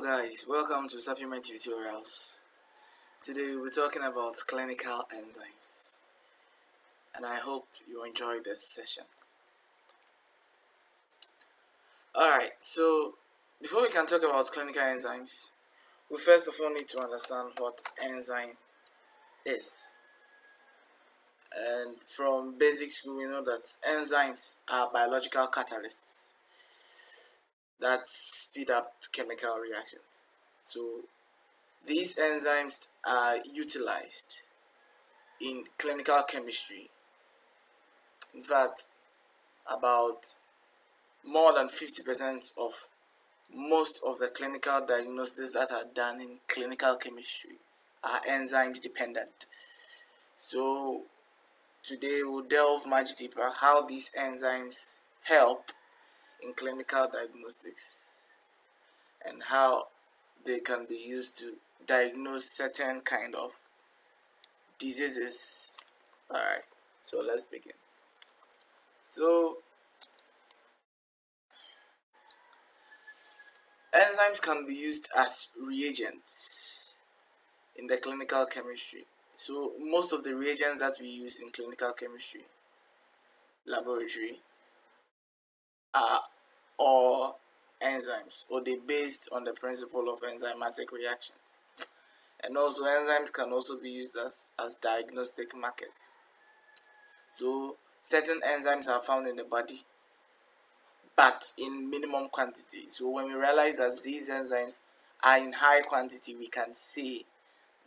guys, welcome to Supplement Tutorials. Today we're talking about clinical enzymes, and I hope you enjoy this session. Alright, so before we can talk about clinical enzymes, we first of all need to understand what enzyme is. And from basic school, we know that enzymes are biological catalysts that speed up chemical reactions. So these enzymes are utilized in clinical chemistry. In fact, about more than 50% of most of the clinical diagnoses that are done in clinical chemistry are enzymes dependent. So today we'll delve much deeper how these enzymes help in clinical diagnostics and how they can be used to diagnose certain kind of diseases. Alright, so let's begin. So enzymes can be used as reagents in the clinical chemistry. So most of the reagents that we use in clinical chemistry laboratory are all enzymes, or they based on the principle of enzymatic reactions. And also enzymes can also be used as diagnostic markers. So certain enzymes are found in the body but in minimum quantity. So when we realize that these enzymes are in high quantity, we can say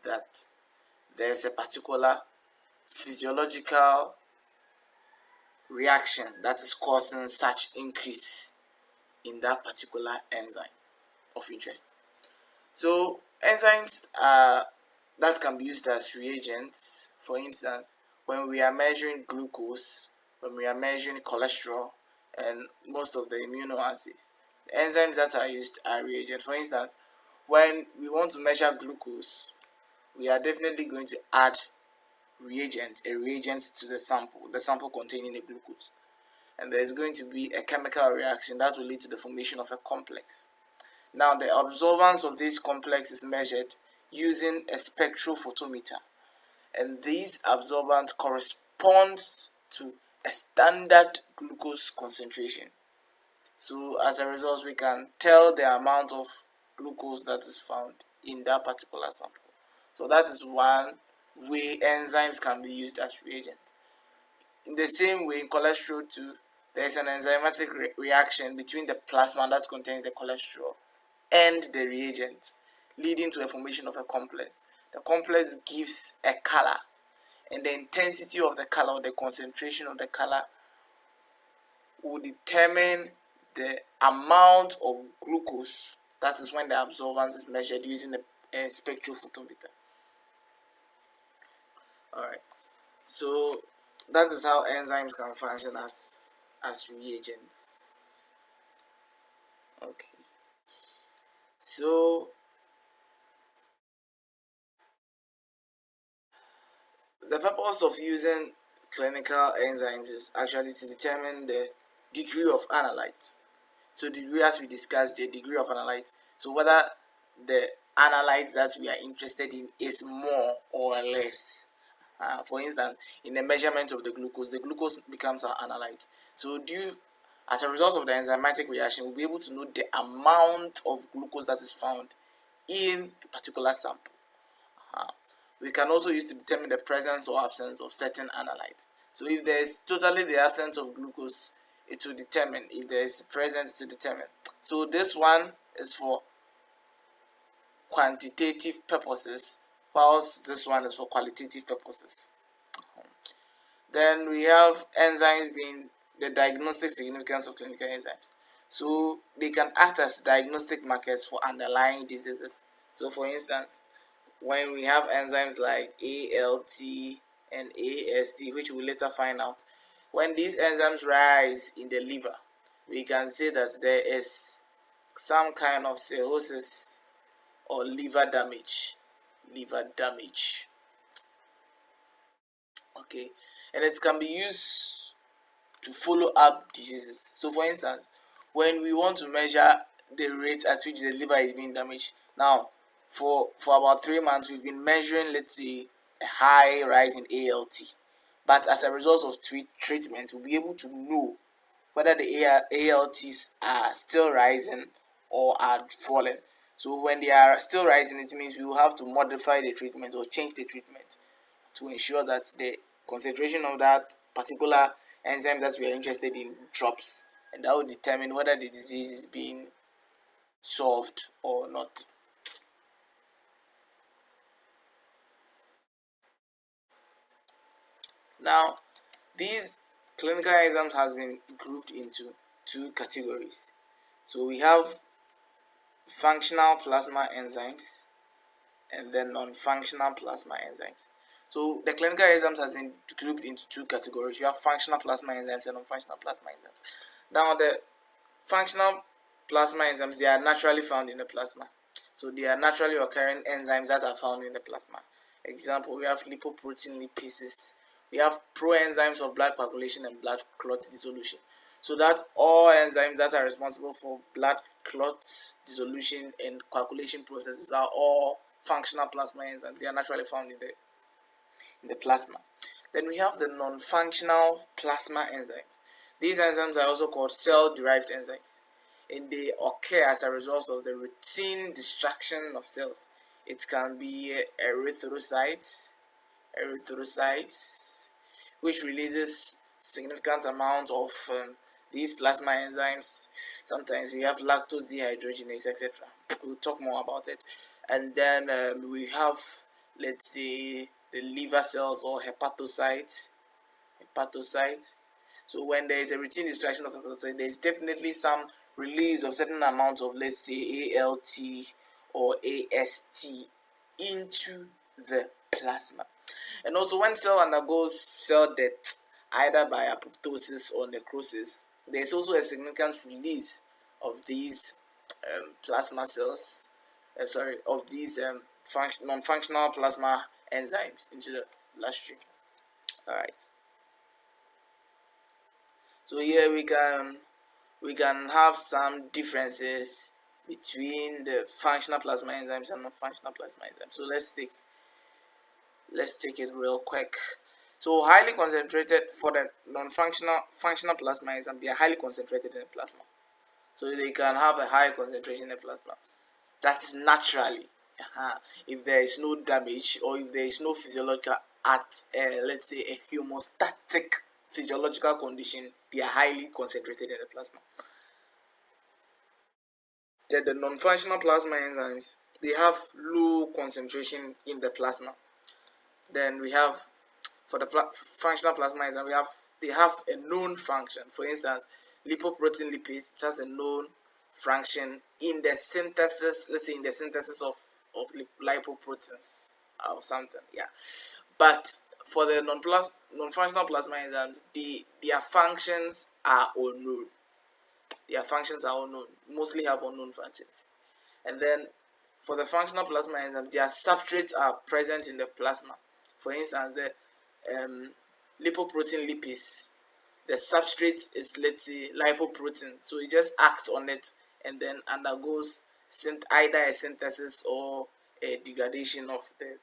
that there's a particular physiological reaction that is causing such increase in that particular enzyme of interest. So enzymes that can be used as reagents. For instance, when we are measuring glucose, when we are measuring cholesterol, and most of the amino acids, the enzymes that are used are reagents. For instance, when we want to measure glucose, we are definitely going to add a reagent to the sample containing the glucose. And there is going to be a chemical reaction that will lead to the formation of a complex. Now, the absorbance of this complex is measured using a spectrophotometer, and this absorbance corresponds to a standard glucose concentration. So as a result, we can tell the amount of glucose that is found in that particular sample. So that is one way enzymes can be used as reagents. In the same way, in cholesterol too, there is an enzymatic reaction between the plasma that contains the cholesterol and the reagent, leading to a formation of a complex. The complex gives a color, and the intensity of the color, or the concentration of the color, will determine the amount of glucose. That is when the absorbance is measured using a spectrophotometer. Alright, so that is how enzymes can function as reagents. Okay, so the purpose of using clinical enzymes is actually to determine the degree of analytes. So degree, as we discussed, the degree of analyte. So whether the analytes that we are interested in is more or less. For instance, in the measurement of the glucose becomes our analyte. So as a result of the enzymatic reaction, we'll be able to know the amount of glucose that is found in a particular sample. We can also use to determine the presence or absence of certain analytes. So if there is totally the absence of glucose, it will determine. If there is presence, to determine. So this one is for quantitative purposes, whilst this one is for qualitative purposes. Then we have enzymes being the diagnostic significance of clinical enzymes. So they can act as diagnostic markers for underlying diseases. So for instance, when we have enzymes like ALT and AST, which we'll later find out, when these enzymes rise in the liver, we can say that there is some kind of cirrhosis or liver damage. Okay, and it can be used to follow up diseases. So for instance, when we want to measure the rate at which the liver is being damaged. Now, for about 3 months, we've been measuring, let's say, a high rise in ALT. But as a result of treatment, we'll be able to know whether the ALTs are still rising or are falling. So when they are still rising, it means we will have to modify the treatment or change the treatment to ensure that the concentration of that particular enzyme that we are interested in drops, and that will determine whether the disease is being solved or not. Now, these clinical enzymes has been grouped into two categories. So we have functional plasma enzymes and then non-functional plasma enzymes. So the clinical enzymes has been grouped into two categories. You have functional plasma enzymes and non-functional plasma enzymes. Now, the functional plasma enzymes, they are naturally found in the plasma. So they are naturally occurring enzymes that are found in the plasma. Example, we have lipoprotein lipases. We have proenzymes of blood coagulation and blood clot dissolution. So that all enzymes that are responsible for blood clot dissolution and coagulation processes are all functional plasma enzymes. They are naturally found in the plasma. Then we have the non-functional plasma enzymes. These enzymes are also called cell-derived enzymes, and they occur as a result of the routine destruction of cells. It can be erythrocytes, which releases significant amount of these plasma enzymes. Sometimes we have lactose dehydrogenase, etc. We'll talk more about it. And then we have, let's say, the liver cells or hepatocytes. So when there is a routine destruction of hepatocytes, there is definitely some release of certain amounts of, let's say, ALT or AST into the plasma. And also, when cell undergoes cell death, either by apoptosis or necrosis, there is also a significant release of these plasma cells, of these non-functional plasma enzymes into the bloodstream. All right. So here we can have some differences between the functional plasma enzymes and non-functional plasma enzymes. So let's take it real quick. So highly concentrated for the functional plasma enzyme, they are highly concentrated in the plasma. So they can have a high concentration in the plasma. That is naturally. If there is no damage or if there is no physiological at let's say a hemostatic physiological condition, they are highly concentrated in the plasma. Then the non-functional plasma enzymes, they have low concentration in the plasma. Then we have, for the functional plasma enzyme, they have a known function. For instance, lipoprotein lipase, it has a known function in the synthesis, let's say in the synthesis of lipoproteins or something. Yeah. But for the non-functional plasma enzymes, their functions are unknown. Their functions are unknown, mostly have unknown functions. And then for the functional plasma enzymes, their substrates are present in the plasma. For instance, the lipoprotein lipase, the substrate is, let's say, lipoprotein. So it just acts on it and then undergoes either a synthesis or a degradation of the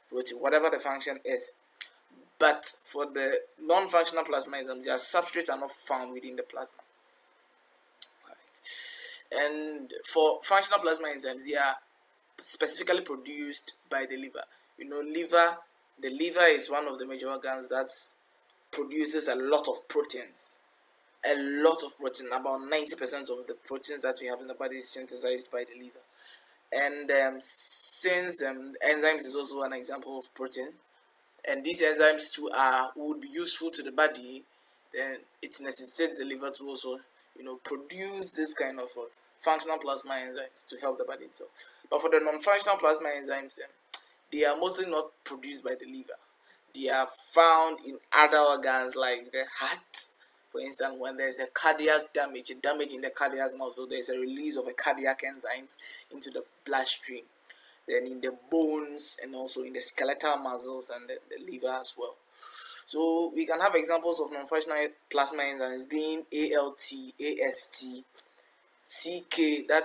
protein, whatever the function is. But for the non-functional plasma enzymes, their substrates are not found within the plasma. And for functional plasma enzymes, they are specifically produced by the liver. The liver is one of the major organs that produces a lot of proteins. A lot of protein, about 90% of the proteins that we have in the body is synthesized by the liver. And since enzymes is also an example of protein, and these enzymes too would be useful to the body, then it necessitates the liver to also produce this kind of functional plasma enzymes to help the body itself. But for the non-functional plasma enzymes, they are mostly not produced by the liver. They are found in other organs like the heart. For instance, when there is a cardiac damage, a damage in the cardiac muscle, there is a release of a cardiac enzyme into the bloodstream. Then in the bones and also in the skeletal muscles and the liver as well. So we can have examples of non-functional plasma enzymes being ALT, AST, CK, that